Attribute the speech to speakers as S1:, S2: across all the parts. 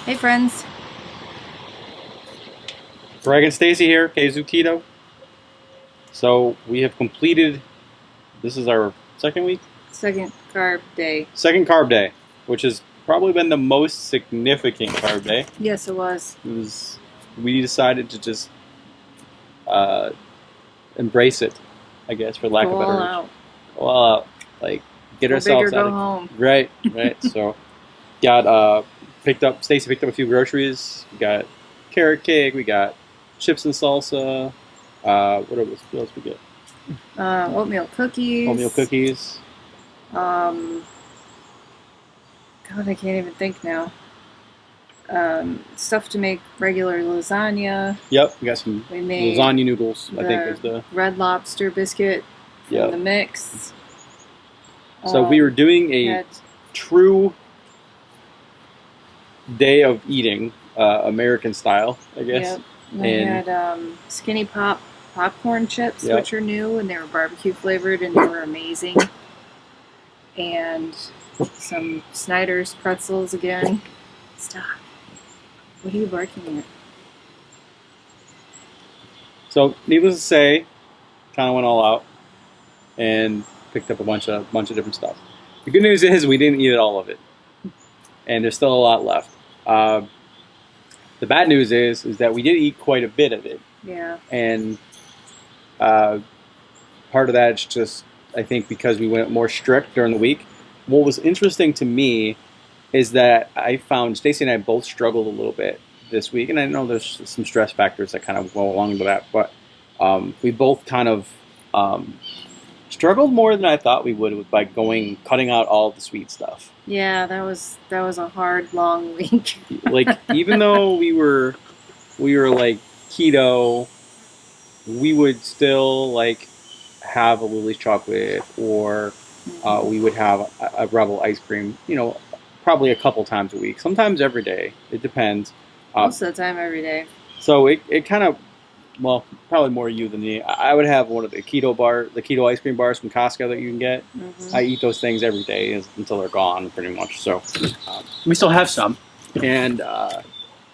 S1: Hey friends,
S2: Greg and Stacy here, Kzoo Keto. So we have completed. This is our second week,
S1: second carb day.
S2: second carb day, which has probably been the most significant carb day.
S1: Yes, it was.
S2: It was. We decided to just uh, embrace it, I guess, for lack
S1: Go
S2: of better
S1: all
S2: words.
S1: out.
S2: Well, like get
S1: Go big or
S2: ourselves out
S1: go
S2: of
S1: home.
S2: right. So got picked up. Stacy picked up a few groceries. We got carrot cake. We got chips and salsa. What else we get?
S1: Oatmeal cookies.
S2: Oatmeal cookies.
S1: Um, God, I can't even think now. Stuff to make regular lasagna.
S2: Yep, we got some
S1: We made
S2: lasagna noodles. I think
S1: the
S2: is the
S1: Red Lobster biscuit from
S2: yeah.
S1: the mix.
S2: So we were doing a
S1: Had,
S2: true day of eating, American style, I guess.
S1: yep. I
S2: And
S1: had Skinny Pop popcorn chips,
S2: Yep.
S1: which are new and they were barbecue flavored and they were amazing. And some Snyder's pretzels again. Stop. What are you barking at?
S2: so, needless to say, kind of went all out and picked up a bunch of different stuff. The good news is we didn't eat all of it, and there's still a lot left. The bad news is that we did eat quite a bit of it,
S1: Yeah.
S2: and uh, part of that is just, I think, because we went more strict during the week. What was interesting to me is that I found Stacy and I both struggled a little bit this week, and I know there's some stress factors that kind of go along with that, but we both kind of struggled more than I thought we would by cutting out all the sweet stuff.
S1: Yeah, that was a hard, long week.
S2: Like even though we were like keto, we would still like have a Lily's chocolate or we would have a Rebel ice cream. Probably a couple times a week, sometimes every day. It depends.
S1: Most of the time, every day.
S2: So it kind of, well, probably more you than me. I would have one of the keto ice cream bars from Costco that you can get.
S1: Mm-hmm.
S2: I eat those things every day until they're gone, pretty much. So we still have some, and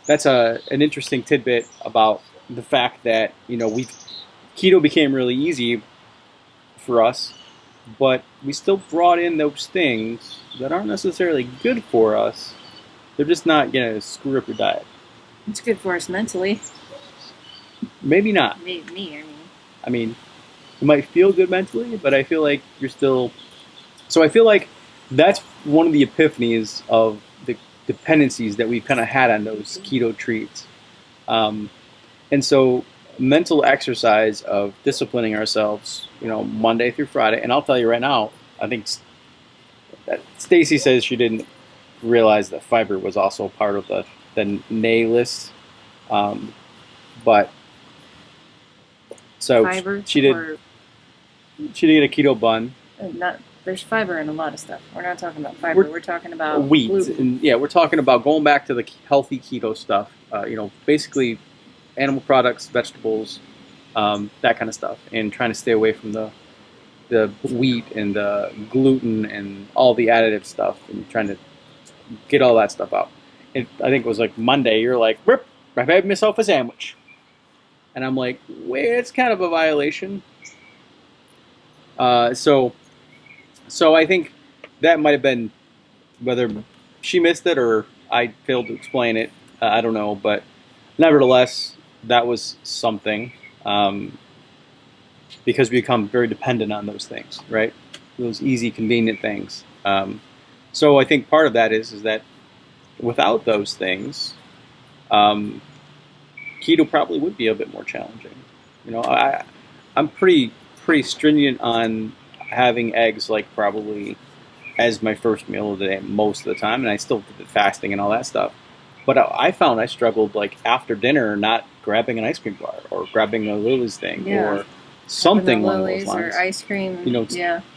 S2: that's an interesting tidbit about the fact that we keto became really easy for us, but we still brought in those things that aren't necessarily good for us. They're just not gonna screw up your diet.
S1: It's good for us mentally.
S2: Maybe not.
S1: Me,
S2: I mean, it might feel good mentally, but I feel like you're still. So I feel like that's one of the epiphanies of the dependencies that we've kind of had on those keto treats. And so mental exercise of disciplining ourselves, Monday through Friday. And I'll tell you right now, I think that Stacy says she didn't realize that fiber was also part of the nay list. But so
S1: fiber.
S2: she did get a keto bun.
S1: Not. There's fiber in a lot of stuff. We're not talking about fiber. We're talking about
S2: wheat,
S1: gluten.
S2: and yeah, we're talking about going back to the healthy keto stuff. Basically animal products, vegetables, that kind of stuff, and trying to stay away from the wheat and the gluten and all the additive stuff, and trying to get all that stuff out. And I think it was like Monday. You're like, "Rip! I've had myself a sandwich," and I'm like, "Wait, it's kind of a violation." So I think that might have been whether she missed it or I failed to explain it. I don't know, but nevertheless, that was something because we become very dependent on those things, right? Those easy, convenient things. So I think part of that is that without those things, keto probably would be a bit more challenging. I'm pretty stringent on having eggs like probably as my first meal of the day most of the time, and I still did fasting and all that stuff. But I found I struggled like after dinner not grabbing an ice cream bar or grabbing a Lily's thing or something along those lines.
S1: Or ice cream.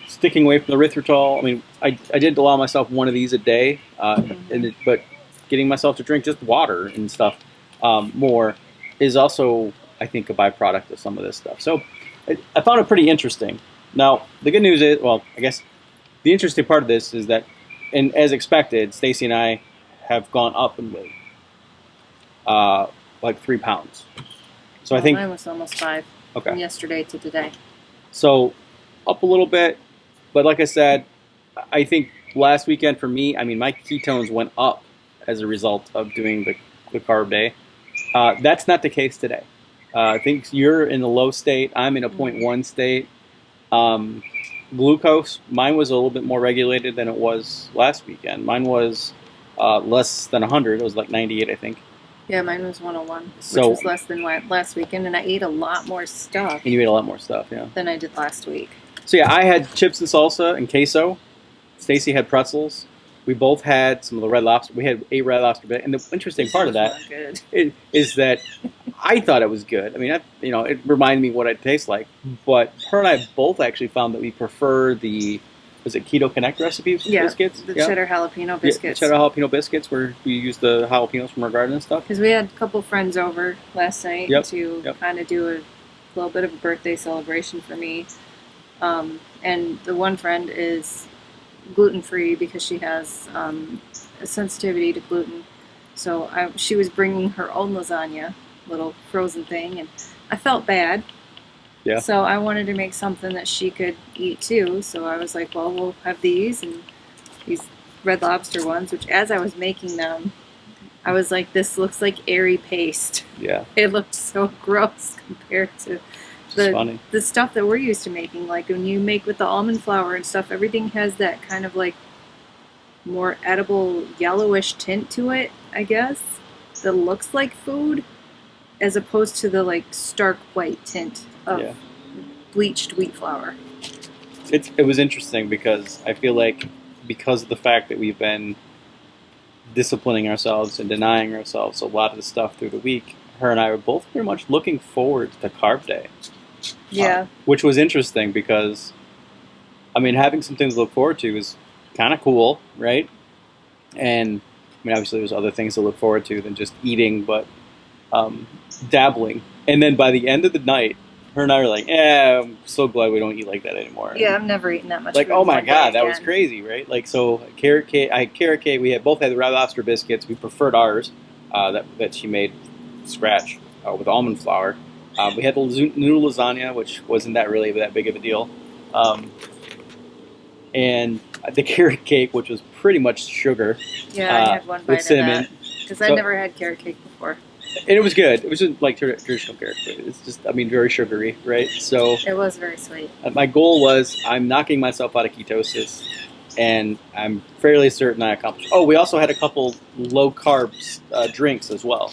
S2: Sticking away from the erythritol. I mean, I did allow myself one of these a day, but getting myself to drink just water and stuff more is also, I think, a byproduct of some of this stuff. So I found it pretty interesting. Now, the good news is, well, I guess the interesting part of this is that, and as expected, Stacy and I have gone up in weight. like 3 pounds. So I
S1: Well,
S2: think
S1: mine was almost 5 from
S2: okay.
S1: yesterday to today.
S2: So up a little bit, but like I said, I think last weekend for me, I mean, my ketones went up as a result of doing the carb day. That's not the case today. I think you're in the low state. I'm in a 0.1 state. Glucose, mine was a little bit more regulated than it was last weekend. Mine was less than 100. It was like 98, I think.
S1: Yeah, mine was 101,
S2: So-
S1: which was less than last weekend, and I ate a lot more stuff
S2: And you ate a lot more stuff, yeah.
S1: than I did last week.
S2: So yeah, I had chips and salsa and queso. Stacy had pretzels. We both had some of the Red Lobster. We had 8 Red Lobster. And the interesting part of that
S1: Not good.
S2: is that I thought it was good. I mean, it reminded me what it tastes like. But her and I both actually found that we prefer was it Keto Connect recipe biscuits?
S1: The cheddar jalapeno biscuits.
S2: Yeah, cheddar jalapeno biscuits, where we use the jalapenos from our garden and stuff.
S1: Because we had a couple friends over last night to kind of do a little bit of a birthday celebration for me. And the one friend is gluten-free because she has a sensitivity to gluten. So she was bringing her own lasagna, little frozen thing, and I felt bad.
S2: Yeah.
S1: So I wanted to make something that she could eat too. So I was like, well, we'll have these and these Red Lobster ones, which as I was making them, I was like, this looks like airy paste.
S2: Yeah.
S1: It looked so gross compared to the stuff that we're used to making. Like when you make with the almond flour and stuff, everything has that kind of like more edible yellowish tint to it, I guess, that looks like food, as opposed to the like stark white tint of bleached wheat flour.
S2: It was interesting because I feel like because of the fact that we've been disciplining ourselves and denying ourselves a lot of the stuff through the week, her and I were both pretty much looking forward to Carb Day.
S1: Yeah.
S2: Which was interesting because, I mean, having some things to look forward to is kind of cool, right? And, I mean, obviously there's other things to look forward to than just eating, but dabbling. And then by the end of the night, her and I were like, I'm so glad we don't eat like that anymore.
S1: Yeah, I've never eaten that much
S2: like,
S1: food
S2: oh my
S1: in
S2: God, that
S1: again.
S2: was crazy, right? Like, so carrot cake, I had carrot cake, we both had the Red Lobster biscuits, we preferred ours, that she made from scratch with almond flour. We had the new lasagna, which wasn't really that big of a deal. And the carrot cake, which was pretty much sugar.
S1: Yeah, I had one bite
S2: with cinnamon.
S1: of that. Because I'd never had carrot cake before.
S2: And it was good. It was just like traditional carrot cake. It's just, I mean, very sugary, right? So
S1: it was very sweet.
S2: My goal was I'm knocking myself out of ketosis, and I'm fairly certain I accomplished. Oh, we also had a couple low carb drinks as well.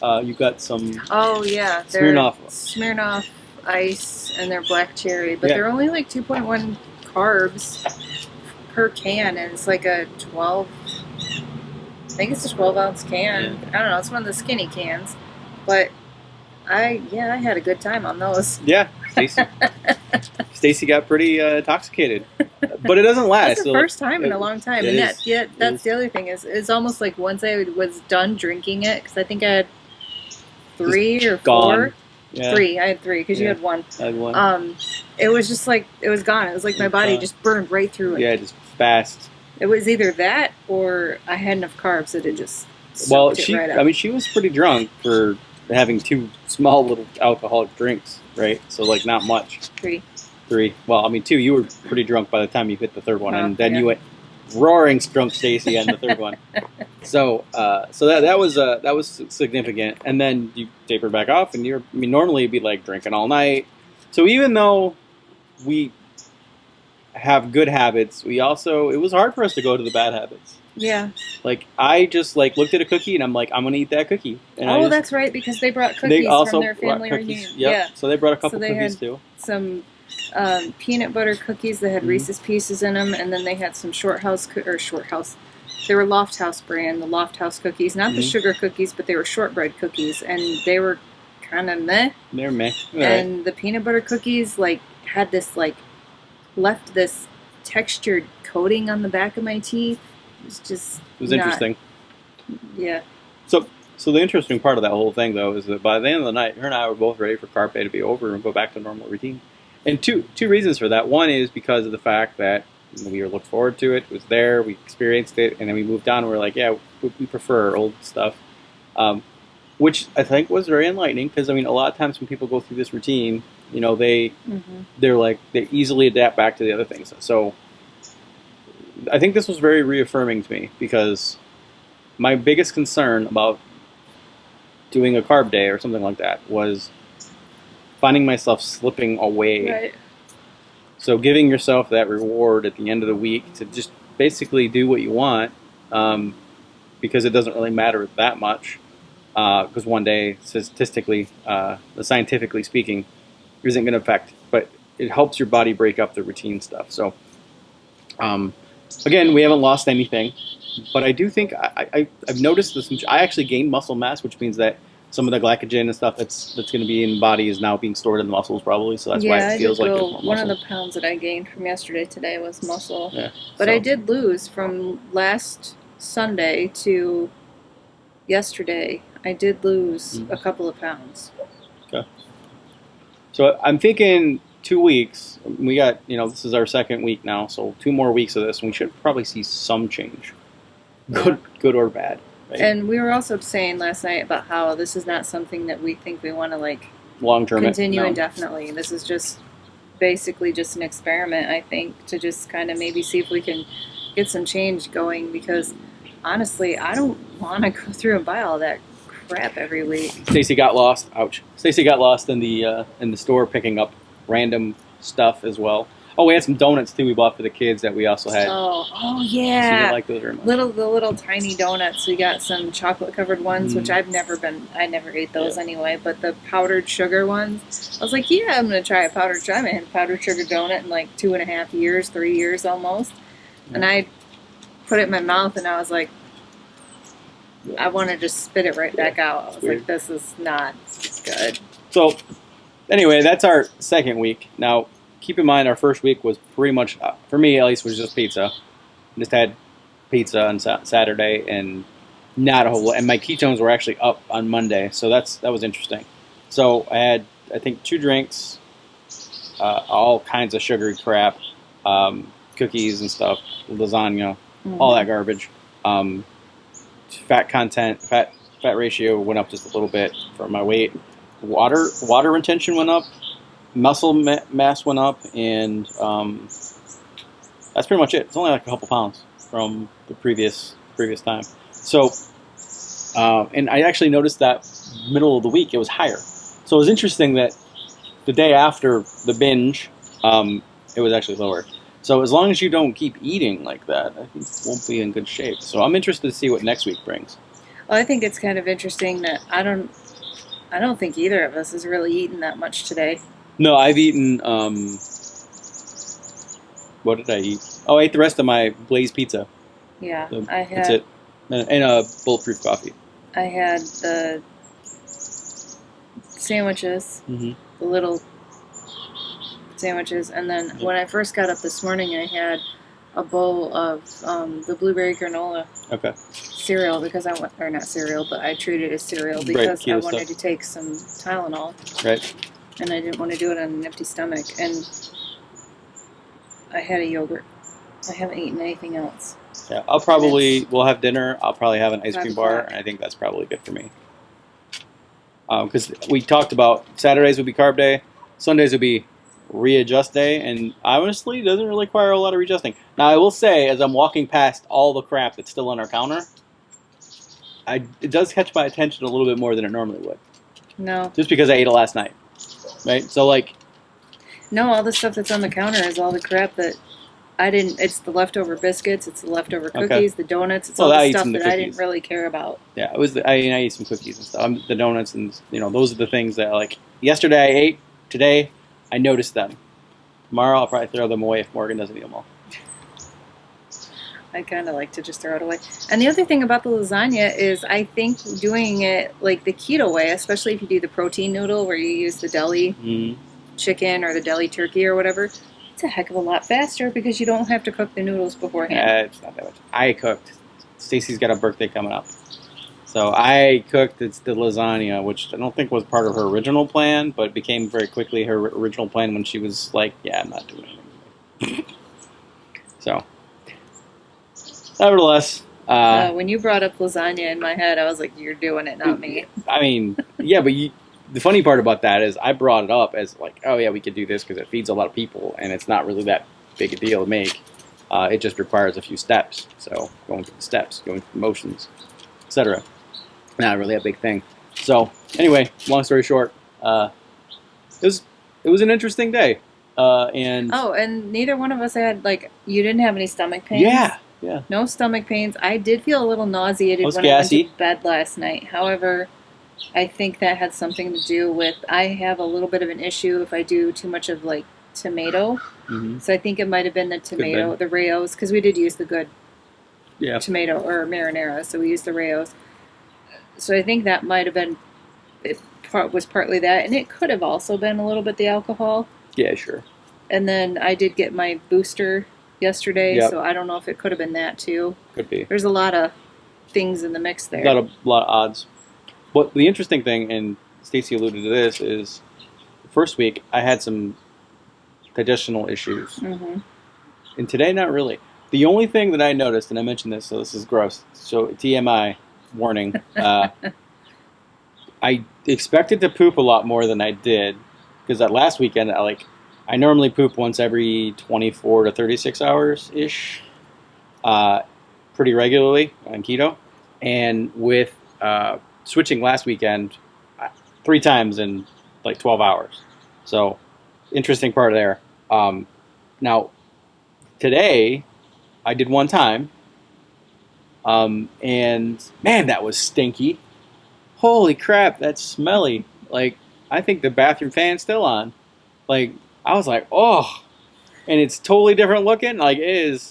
S2: You got some.
S1: Oh yeah, Smirnoff Ice, and they're black cherry, but they're only like 2.1 carbs per can, and it's like a 12. I think it's a 12-ounce can. I don't know. It's one of the skinny cans, but I had a good time on those.
S2: Yeah, Stacy got pretty intoxicated, but it doesn't last.
S1: That's the first time in a long time, and that's the other thing is it's almost like once I was done drinking it, because I think I had 3 or 4.
S2: Gone. Yeah.
S1: 3. I had 3 because you had 1.
S2: I had 1.
S1: It was just like it was gone. It was like my body just burned right through it.
S2: Yeah, just fast.
S1: It was either that or I had enough carbs that it just right up.
S2: I mean, she was pretty drunk for having 2 small little alcoholic drinks, right? So like not much.
S1: 3.
S2: Well, I mean 2. You were pretty drunk by the time you hit the 3rd one, and then you went roaring drunk, Stacy, on the 3rd one. So that was significant. And then you tapered back off, and normally you'd be like drinking all night. So even though we have good habits, it was hard for us to go to the bad habits.
S1: Yeah.
S2: Like I just looked at a cookie and I'm like, I'm gonna eat that cookie. And
S1: that's right, because they brought cookies from their family reunion.
S2: Yep. Yeah. So they brought a couple cookies too.
S1: Some peanut butter cookies that had Reese's Pieces in them, and then they had some they were Loft House brand, the Loft House cookies, not the sugar cookies, but they were shortbread cookies, and they were kind of meh.
S2: They're meh.
S1: And the peanut butter cookies had this left this textured coating on the back of my teeth. It was
S2: interesting.
S1: Yeah.
S2: So the interesting part of that whole thing, though, is that by the end of the night, her and I were both ready for Carb Day to be over and go back to normal routine. And two reasons for that. One is because of the fact that we were looked forward to it. It was there. We experienced it, and then we moved on. And we were like, yeah, we prefer our old stuff. which I think was very enlightening because I mean, a lot of times when people go through this routine, you know, they easily adapt back to the other things. So I think this was very reaffirming to me because my biggest concern about doing a carb day or something like that was finding myself slipping away.
S1: Right.
S2: So giving yourself that reward at the end of the week to just basically do what you want, because it doesn't really matter that much. Because one day, statistically, scientifically speaking, isn't going to affect, but it helps your body break up the routine stuff. So, again, we haven't lost anything, but I do think I've noticed this. I actually gained muscle mass, which means that some of the glycogen and stuff that's going to be in the body is now being stored in the muscles probably. So that's why it feels like there's more muscle.
S1: One of the pounds that I gained from yesterday today was muscle.
S2: Yeah,
S1: but I did lose from last Sunday to yesterday. I did lose a couple of pounds.
S2: Okay. So I'm thinking 2 weeks. We got, you know, this is our second week now, so 2 more weeks of this, and we should probably see some change, good or bad. Right?
S1: And we were also saying last night about how this is not something that we think we want to like
S2: long-term
S1: continue indefinitely. This is just basically just an experiment, I think, to just kind of maybe see if we can get some change going, because honestly, I don't want to go through and buy all that crap every week.
S2: Stacy got lost. Ouch. Stacy got lost in the store picking up random stuff as well. Oh, we had some donuts too. We bought for the kids that we also had.
S1: Oh yeah.
S2: So you like those very much.
S1: The little tiny donuts. We got some chocolate covered ones, which I never ate those anyway. But the powdered sugar ones, I was like, yeah, I'm gonna try a powdered. I haven't had a powdered sugar donut in like 2.5 years, 3 years almost. Yeah. And I put it in my mouth, and I was like, I want to just spit it right back out. I was like, this is not good.
S2: So, anyway, that's our second week. Now, keep in mind, our first week was pretty much, for me at least, was just pizza. Just had pizza on Saturday and not a whole lot. And my ketones were actually up on Monday, so that was interesting. So I had, I think, 2 drinks, all kinds of sugary crap, cookies and stuff, lasagna, all that garbage. Fat content, fat ratio went up just a little bit for my weight. Water retention went up. Muscle mass went up, and that's pretty much it. It's only like a couple pounds from the previous time. So, and I actually noticed that middle of the week it was higher. So it was interesting that the day after the binge, it was actually lower. So as long as you don't keep eating like that, I think we'll be in good shape. So I'm interested to see what next week brings.
S1: Well, I think it's kind of interesting that I don't think either of us has really eaten that much today.
S2: No, I've eaten, what did I eat? Oh, I ate the rest of my Blaze pizza.
S1: Yeah,
S2: that's it. And a bulletproof coffee.
S1: I had the sandwiches, the little sandwiches, and then when I first got up this morning, I had a bowl of the blueberry granola cereal, because not cereal, but I treated it as cereal because I wanted to take some Tylenol.
S2: Right.
S1: And I didn't want to do it on an empty stomach. And I had a yogurt. I haven't eaten anything else.
S2: Yeah, we'll have dinner. I'll probably have an ice cream bar, and I think that's probably good for me. Because we talked about Saturdays would be carb day, Sundays would be readjust day, and honestly, it doesn't really require a lot of readjusting. Now, I will say, as I'm walking past all the crap that's still on our counter, it does catch my attention a little bit more than it normally would.
S1: No.
S2: Just because I ate it last night. Right? So, like...
S1: No, all the stuff that's on the counter is all the crap that I didn't... It's the leftover biscuits, it's the leftover cookies, the donuts, it's all the stuff that I didn't really care about.
S2: Yeah, I ate some cookies and stuff. The donuts, and, those are the things that, like, yesterday I ate, today I noticed them. Tomorrow I'll probably throw them away if Morgan doesn't eat them all.
S1: I kind of like to just throw it away. And the other thing about the lasagna is I think doing it like the keto way, especially if you do the protein noodle where you use the deli chicken or the deli turkey or whatever, it's a heck of a lot faster because you don't have to cook the noodles beforehand.
S2: Yeah, it's not that much. I cooked. Stacy's got a birthday coming up. So I cooked the lasagna, which I don't think was part of her original plan, but became very quickly her original plan when she was like, yeah, I'm not doing anything. So... Nevertheless,
S1: When you brought up lasagna in my head, I was like, "You're doing it, not me."
S2: I mean, yeah, but the funny part about that is I brought it up as like, oh yeah, we could do this because it feeds a lot of people, and it's not really that big a deal to make. It just requires a few steps. So going through the steps, going through the motions, etc. Not really a big thing. So anyway, long story short, it was an interesting day. And
S1: neither one of us had you didn't have any stomach pains.
S2: Yeah.
S1: No stomach pains. I did feel a little nauseated when
S2: gassy.
S1: I went to bed last night. However, I think that had something to do with I have a little bit of an issue if I do too much of tomato.
S2: Mm-hmm.
S1: So I think it might have been the tomato, the Rayos, because we did use the good tomato or marinara, so we used the Rayos. So I think that might have been was partly that, and it could have also been a little bit the alcohol.
S2: Yeah, sure.
S1: And then I did get my booster yesterday, so I don't know if it could have been that too.
S2: Could be.
S1: There's a lot of things in the mix there.
S2: A lot of odds. But the interesting thing, and Stacey alluded to this, is the first week I had some digestional issues.
S1: Mm-hmm.
S2: And today, not really. The only thing that I noticed, and I mentioned this, so this is gross, so TMI warning, I expected to poop a lot more than I did, because that last weekend, I normally poop once every 24 to 36 hours-ish, pretty regularly on keto. And with switching last weekend, 3 times in 12 hours. So, interesting part there. Now, today, I did 1 time, and man, that was stinky. Holy crap, that's smelly. I think the bathroom fan's still on. I was like, oh, and it's totally different looking. It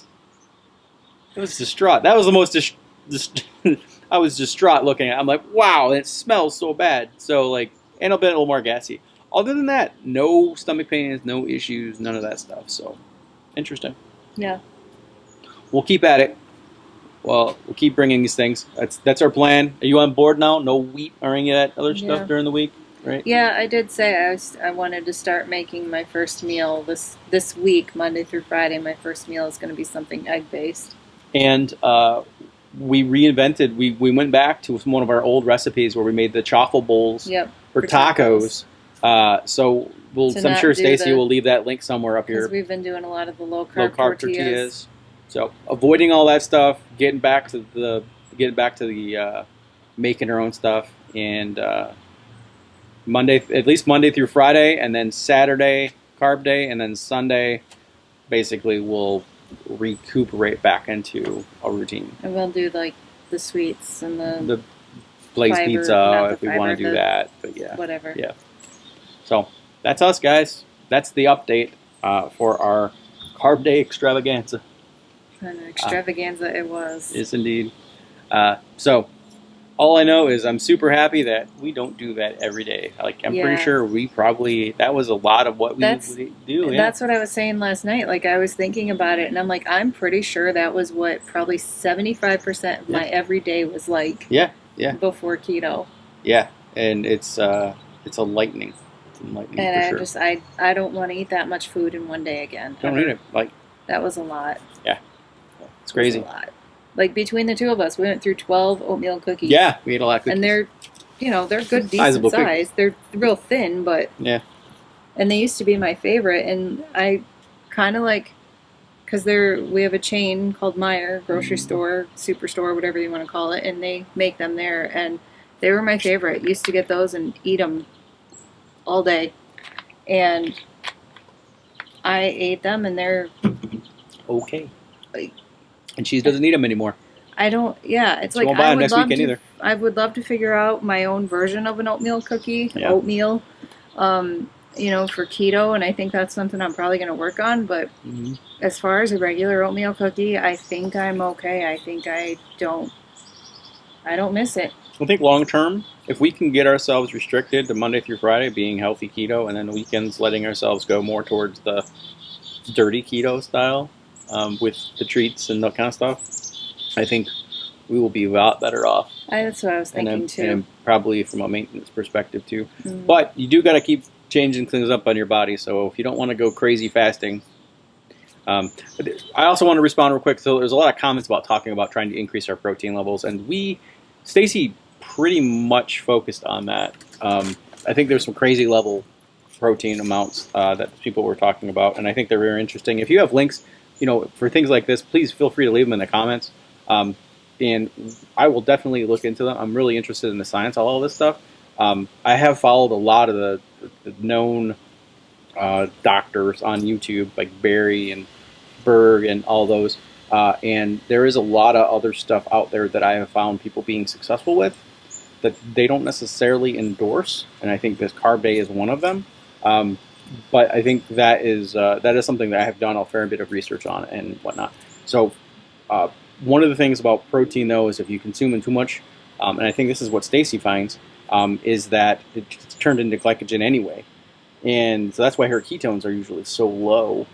S2: was distraught. That was the most I was distraught looking at it. I'm like, wow, it smells so bad. So, and a little more gassy. Other than that, no stomach pains, no issues, none of that stuff. So, interesting.
S1: Yeah.
S2: We'll keep at it. Well, we'll keep bringing these things. That's our plan. Are you on board now? No wheat or any of that other stuff during the week, right?
S1: Yeah, I did say I wanted to start making my first meal this week, Monday through Friday. My first meal is going to be something egg-based.
S2: And we reinvented. We went back to one of our old recipes where we made the chaffle bowls for tacos. So I'm sure Stacey will leave that link somewhere up here.
S1: Because we've been doing a lot of the low carb tortillas.
S2: So avoiding all that stuff, getting back to the making our own stuff, and at least Monday through Friday, and then Saturday carb day, and then Sunday basically we'll recuperate back into a routine.
S1: And we'll do the sweets and the
S2: glazed
S1: fiber,
S2: pizza if we want to do that. But
S1: whatever.
S2: Yeah. So that's us, guys. That's the update for our Carb Day extravaganza.
S1: An extravaganza it was.
S2: Yes, indeed. So all I know is I'm super happy that we don't do that every day. I'm pretty sure that was a lot of what we do. Yeah.
S1: That's what I was saying last night. I was thinking about it, and I'm like, I'm pretty sure that was what probably 75% of my everyday was like.
S2: Yeah.
S1: Before keto.
S2: Yeah, and it's enlightening. It's enlightening. And
S1: for sure. I don't want to eat that much food in one day again.
S2: Don't eat it.
S1: That was a lot.
S2: Yeah, it's crazy.
S1: It was a lot. Between the two of us, we went through 12 oatmeal cookies.
S2: Yeah, we ate a lot of cookies.
S1: And they're good, decent size. They're real thin, but
S2: yeah.
S1: And they used to be my favorite, and I kind of because we have a chain called Meijer, grocery store, superstore, whatever you want to call it, and they make them there, and they were my favorite. Used to get those and eat them all day, and I ate them, and they're
S2: okay. And she doesn't eat them anymore.
S1: I don't. Yeah, it's
S2: won't buy them next weekend either.
S1: I would love to figure out my own version of an oatmeal cookie, oatmeal, for keto, and I think that's something I'm probably going to work on. But as far as a regular oatmeal cookie, I think I'm okay. I think I don't miss it.
S2: I think long term, if we can get ourselves restricted to Monday through Friday being healthy keto, and then the weekends letting ourselves go more towards the dirty keto style. With the treats and that kind of stuff, I think we will be a lot better off.
S1: That's what I was thinking too.
S2: And probably from a maintenance perspective too. But you do got to keep changing things up on your body. So if you don't want to go crazy fasting, But I also want to respond real quick. So there's a lot of comments about talking about trying to increase our protein levels, and Stacy pretty much focused on that. I think there's some crazy level protein amounts that people were talking about, and I think they're very interesting. If you have links, for things like this, please feel free to leave them in the comments, and I will definitely look into them. I'm really interested in the science of all this stuff. I have followed a lot of the known doctors on YouTube, like Barry and Berg and all those, and there is a lot of other stuff out there that I have found people being successful with that they don't necessarily endorse, and I think this Carb Day is one of them. But I think that is something that I have done a fair bit of research on and whatnot. So one of the things about protein, though, is if you consume it too much, and I think this is what Stacy finds, is that it's turned into glycogen anyway. And so that's why her ketones are usually so low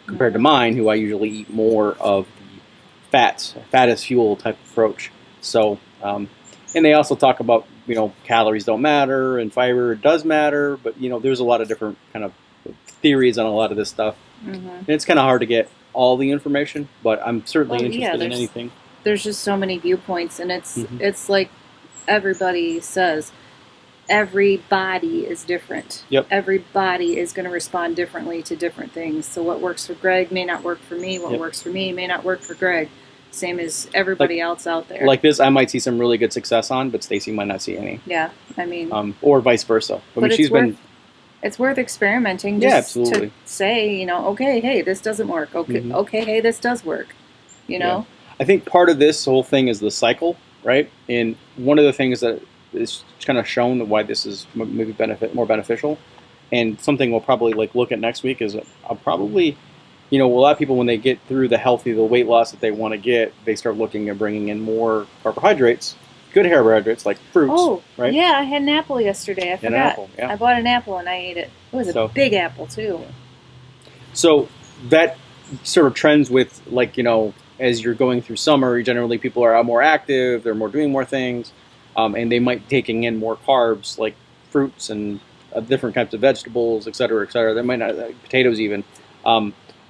S2: compared to mine, who I usually eat more of the fat as fuel type approach. So, and they also talk about, calories don't matter and fiber does matter, but, there's a lot of different kind of theories on a lot of this stuff. Mm-hmm. And it's kind of hard to get all the information, but I'm certainly interested in anything.
S1: There's just so many viewpoints, and it's like everybody says, every body is different.
S2: Yep.
S1: Every body is going to respond differently to different things. So what works for Greg may not work for me. What works for me may not work for Greg. Same as everybody else out there.
S2: Like this, I might see some really good success on, but Stacy might not see any.
S1: Yeah, I mean,
S2: or vice versa.
S1: It's worth experimenting. Just to say, okay, hey, this doesn't work. Okay, okay, hey, this does work.
S2: Yeah. I think part of this whole thing is the cycle, right? And one of the things that is kind of shown why this is maybe more beneficial, and something we'll probably look at next week is I'll probably. A lot of people, when they get through the weight loss that they want to get, they start looking at bringing in more carbohydrates, good carbohydrates like fruits.
S1: Oh,
S2: right?
S1: Yeah, I had an apple yesterday. I forgot.
S2: An apple, yeah.
S1: I bought an apple and I ate it. It was a big apple too.
S2: Yeah. So that sort of trends with as you're going through summer, generally people are more active, they're doing more things, and they might be taking in more carbs like fruits and different types of vegetables, et cetera, et cetera. They might not potatoes even.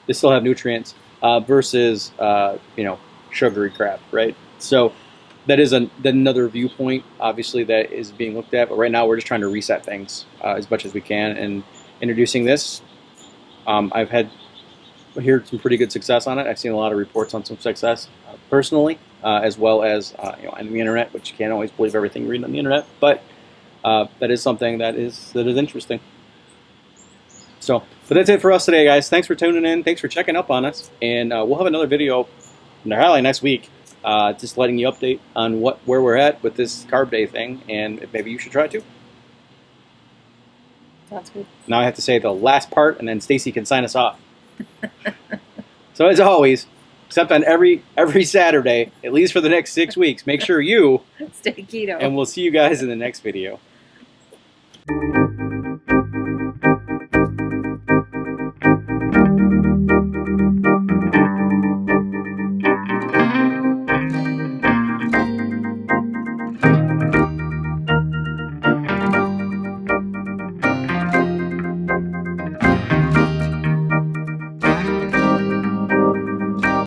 S2: They still have nutrients versus sugary crap, right? So that is another viewpoint, obviously, that is being looked at. But right now, we're just trying to reset things as much as we can. And introducing this, I've heard some pretty good success on it. I've seen a lot of reports on some success personally, as well as on the internet, which you can't always believe everything you read on the internet. But that is something that is interesting. So, but that's it for us today, guys. Thanks for tuning in. Thanks for checking up on us. And we'll have another video probably next week, just letting you update on where we're at with this Carb Day thing, and maybe you should try it too.
S1: Sounds good.
S2: Now I have to say the last part, and then Stacy can sign us off. So as always, except on every Saturday, at least for the next 6 weeks, make sure you
S1: stay keto.
S2: And we'll see you guys in the next video.